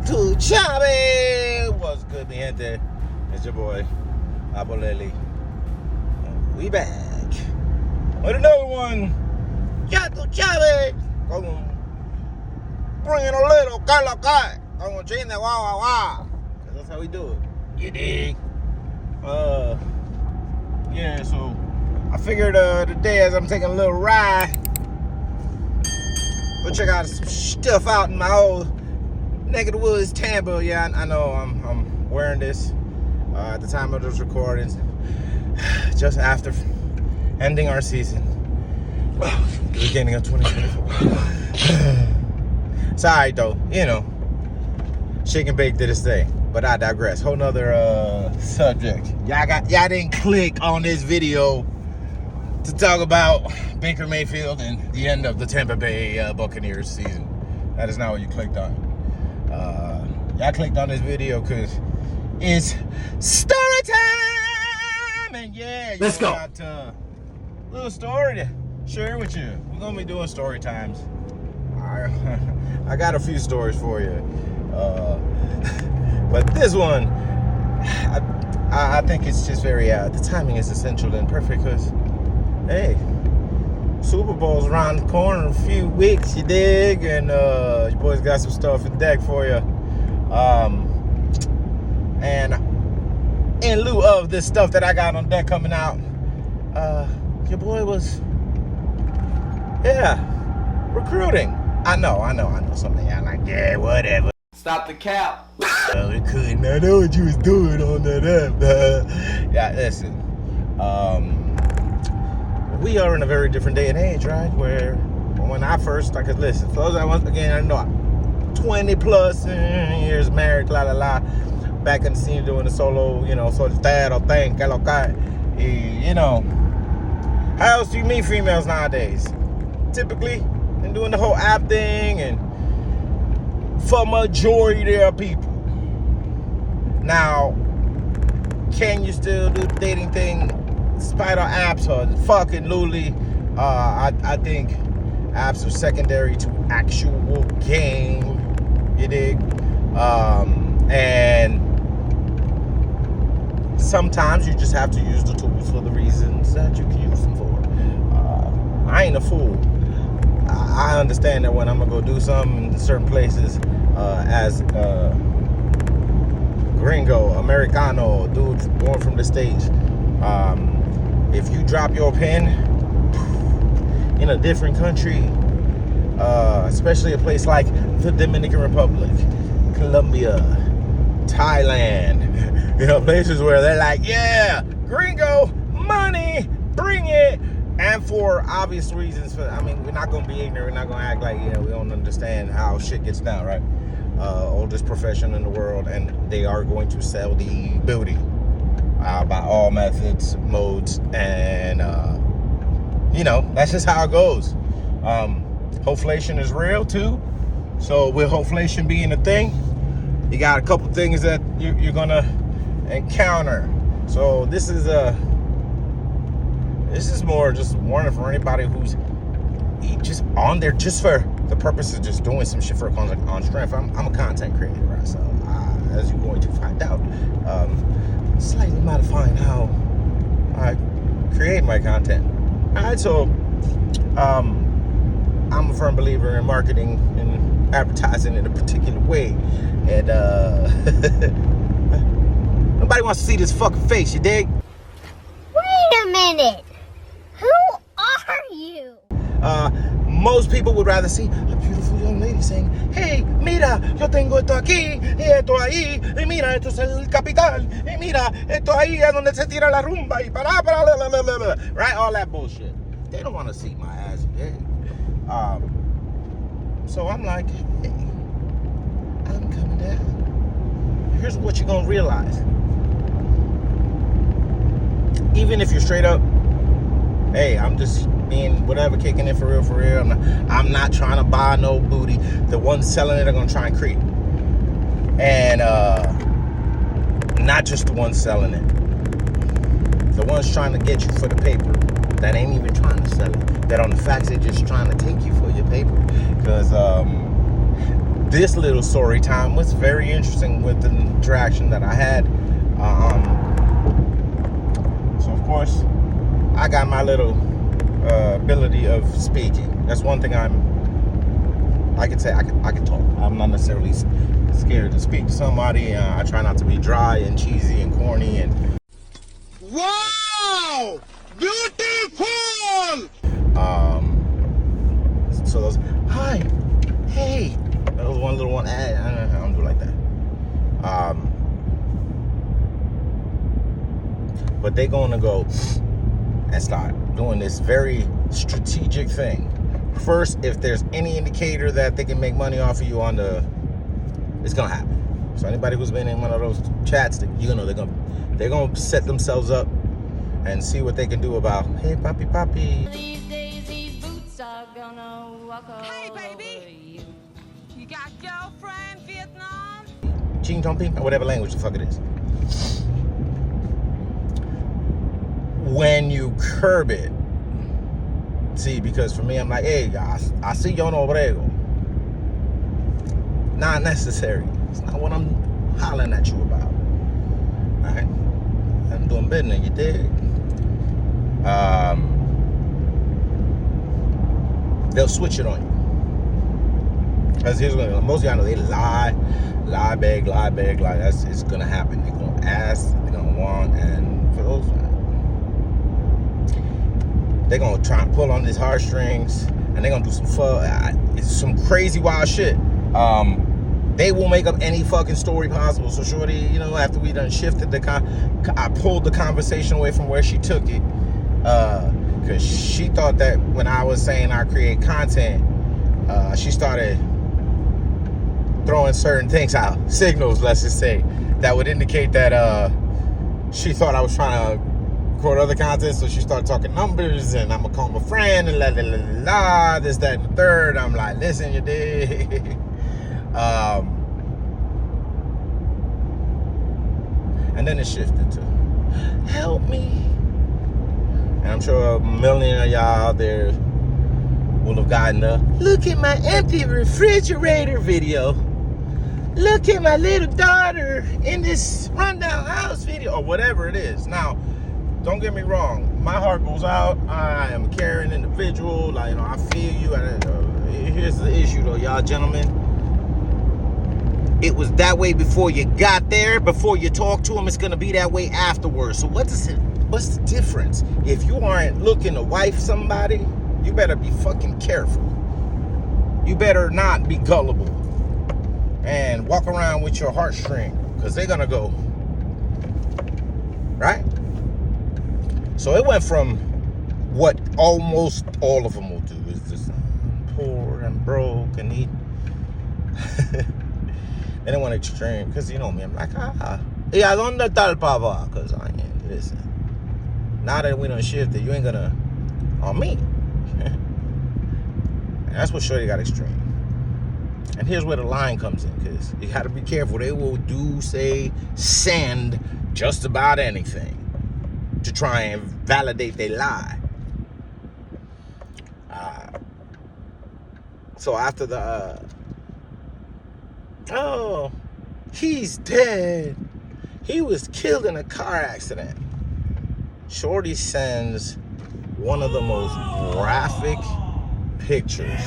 to Chabe. What's good, mi gente? It's your boy, Aboleli. And we back with another one. Ya to Chabe. Bringing a little kalakay. Como chine wah wah wah. That's how we do it. You dig? Yeah, so I figured today as I'm taking a little ride, go check out some stuff out in my old neck of the woods, Tampa. Yeah, I know I'm wearing this at the time of those recordings, just after ending our season, the beginning of 2024. Sorry though, you know, shake and bake did its thing. But I digress. Whole nother subject. Y'all didn't click on this video to talk about Baker Mayfield and the end of the Tampa Bay Buccaneers season. That is not what you clicked on. Y'all clicked on this video because it's story time! And yeah, let's go. Got a little story to share with you. We're going to be doing story times. I got a few stories for you. But this one, I think it's just very, the timing is essential and perfect because, hey, Super Bowl's around the corner in a few weeks, you dig? And your boys got some stuff in deck for you. And in lieu of this stuff that I got on deck coming out, your boy was, recruiting. I know. Some of y'all like, yeah, whatever. Stop the cap. Well, we couldn't. I know what you was doing on that app. Yeah, listen. We are in a very different day and age, right? Where when I first started, listen, for those that once again, I know 20 plus years married, back in the scene doing the solo, soltero thing, you know. How else do you meet females nowadays? Typically, and doing the whole app thing, and for majority of people. Now, can you still do the dating thing despite our apps? Or fucking Luli, I think apps are secondary to actual game. You dig? And sometimes you just have to use the tools for the reasons that you can use them for. I ain't a fool. I understand that when I'm gonna go do something in certain places, as gringo, Americano, dude born from the States, if you drop your pen in a different country, especially a place like the Dominican Republic, Colombia, Thailand, places where they're like, yeah, gringo, money, bring it. And for obvious reasons, we're not going to be ignorant. We're not going to act like, we don't understand how shit gets down, right? Oldest profession in the world, and they are going to sell the booty by all methods, modes, and, that's just how it goes. Hoflation is real, too. So with hoflation being a thing, you got a couple things that you're going to encounter. So this is more just warning for anybody who's just on there just for the purpose of just doing some shit for on strength. I'm a content creator, right? So as you're going to find out, slightly modifying how I create my content. All right, so I'm a firm believer in marketing and advertising in a particular way, and nobody wants to see this fucking face. You dig? Wait a minute. Who are you? Most people would rather see a beautiful young lady saying, hey, mira, yo tengo esto aquí, y esto ahí, y mira, esto es el capital, y mira, esto ahí es donde se tira la rumba, y para, right? All that bullshit. They don't want to see my ass today. So I'm like, hey, I'm coming down. Here's what you're going to realize. Even if you're straight up, hey, I'm just being whatever, kicking it for real. I'm not trying to buy no booty. The ones selling it are gonna try and creep, and not just the ones selling it. The ones trying to get you for the paper that ain't even trying to sell it. That on the facts, they're just trying to take you for your paper. Because this little story time was very interesting with the interaction that I had. So of course, I got my little ability of speaking. That's one thing I can say. I can talk. I'm not necessarily scared to speak to somebody. I try not to be dry and cheesy and corny and. Wow! Beautiful! So those, hi, hey, that was one little one. I don't do it like that. But they gonna go and start doing this very strategic thing. First, if there's any indicator that they can make money off of you it's gonna happen. So anybody who's been in one of those chats, you know, they're gonna set themselves up and see what they can do about, hey, papi. These days, these boots are gonna walk all Hey, baby. over you. You got girlfriend, Vietnam? Ching Tong Ping, or whatever language the fuck it is. When you curb it, see, because for me, I'm like, hey, I see yo no brego. Not necessary. It's not what I'm hollering at you about. All right? I'm doing business, you dig? They'll switch it on you. Because here's what most of y'all know, they lie, beg. It's gonna happen. They're gonna ask, they're gonna want, and for those, they're gonna try and pull on these heartstrings, and they're gonna do some crazy wild shit. They will make up any fucking story possible. So shorty, you know, after we done shifted I pulled the conversation away from where she took it, because she thought that when I was saying I create content, she started throwing certain things out, signals, let's just say, that would indicate that she thought I was trying to record other content. So she started talking numbers, and I'm gonna call my friend, and this, that, and the third. I'm like, listen, you dig? And then it shifted to help me. And I'm sure a million of y'all out there will have gotten the look at my empty refrigerator video. Look at my little daughter in this rundown house video, or whatever it is. Now, don't get me wrong, my heart goes out. I am a caring individual. Like, you know, I feel you. Here's the issue though, y'all gentlemen. It was that way before you got there. Before you talk to them, it's gonna be that way afterwards. So what's the difference? If you aren't looking to wife somebody, you better be fucking careful. You better not be gullible and walk around with your heartstring, because they're gonna go, right? So it went from what almost all of them will do is just poor and broke and need. They don't want extreme, because you know me, I'm like, ¿y a dónde está el papá? Because I ain't, listen, now that we done shifted, you ain't gonna, on me. And that's what shorty got extreme. And here's where the line comes in, because you got to be careful. They will send just about anything to try and validate their lie. So after the oh, he's dead, he was killed in a car accident, shorty sends one of the most graphic pictures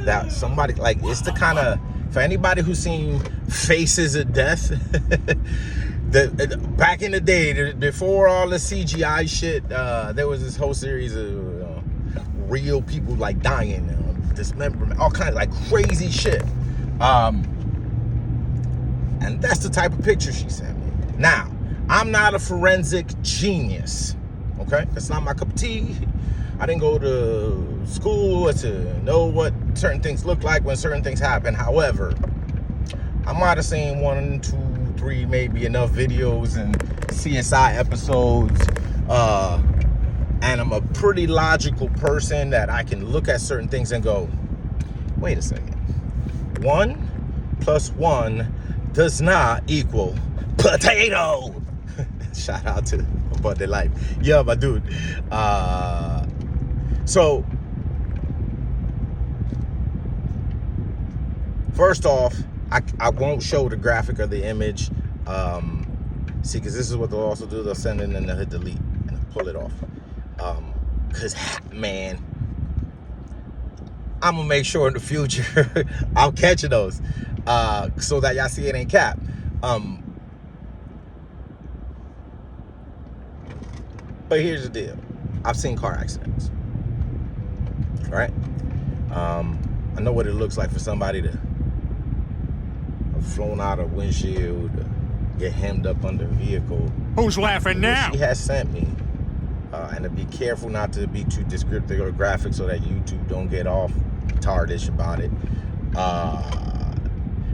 that somebody, like, it's the kind of, for anybody who's seen Faces of Death, back in the day, before all the CGI shit, there was this whole series of real people like dying, dismemberment, all kinds of like crazy shit. And that's the type of picture she sent me. Now, I'm not a forensic genius, okay? That's not my cup of tea. I didn't go to school to know what certain things look like when certain things happen. However, I might have seen 1, 2, 3, maybe enough videos and CSI episodes. And I'm a pretty logical person that I can look at certain things and go, wait a second. 1 + 1 does not equal potato. Shout out to About Their Life. Yeah, my dude. So First off, I won't show the graphic or the image. See, because this is what they'll also do. They'll send it and then they'll hit delete and pull it off. Because, man, I'm going to make sure in the future I'm catching those so that y'all see it ain't cap. But here's the deal. I've seen car accidents. All right? I know what it looks like for somebody to have flown out a windshield, get hemmed up under a vehicle. Who's laughing now? She has sent me, and to be careful not to be too descriptive or graphic so that YouTube don't get all tardish about it.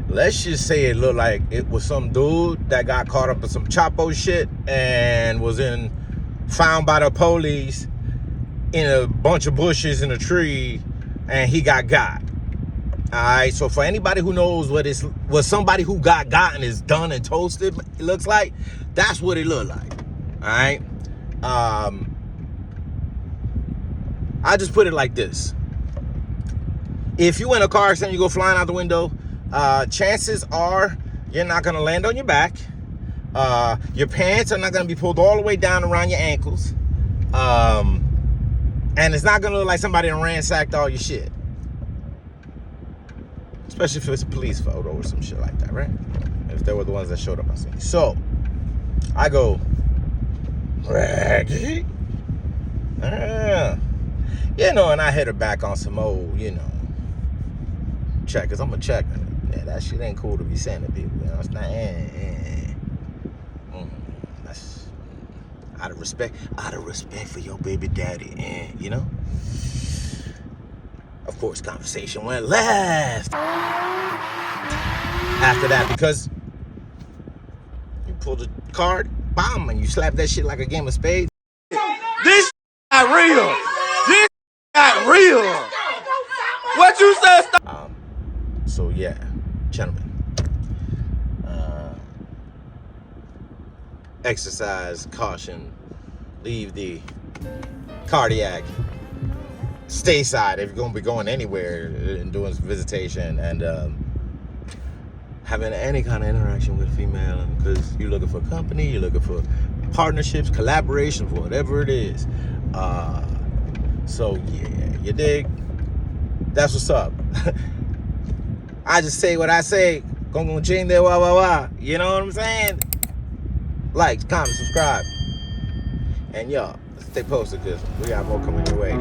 Let's just say it looked like it was some dude that got caught up in some Chapo shit and was found by the police in a bunch of bushes in a tree, and he got. All right, so for anybody who knows what somebody who got gotten is done and toasted, it looks like, that's what it looked like. All right, I just put it like this: if you in a car accident, you go flying out the window, chances are you're not gonna land on your back. Your pants are not gonna be pulled all the way down around your ankles, and it's not gonna look like somebody ransacked all your shit. Especially if it's a police photo or some shit like that, right? If they were the ones that showed up on scene. So, I go, Raggy. You know, and I hit her back on some old, check. Because I'm a checker. Yeah, that shit ain't cool to be saying to people. You know, it's not, that's out of respect for your baby daddy, you know? Of course, conversation went left after that because you pull the card, bomb, and you slap that shit like a game of spades. This got real. This got real. What you said? So yeah, gentlemen, exercise caution. Leave the cardiac. Stay side if you're gonna be going anywhere and doing some visitation and having any kind of interaction with a female, because you're looking for company, you're looking for partnerships, collaborations, whatever it is. So yeah, you dig? That's what's up. I just say what I say. Gong ching de wah wah wah. You know what I'm saying? Like, comment, subscribe, and y'all stay posted because we got more coming your way.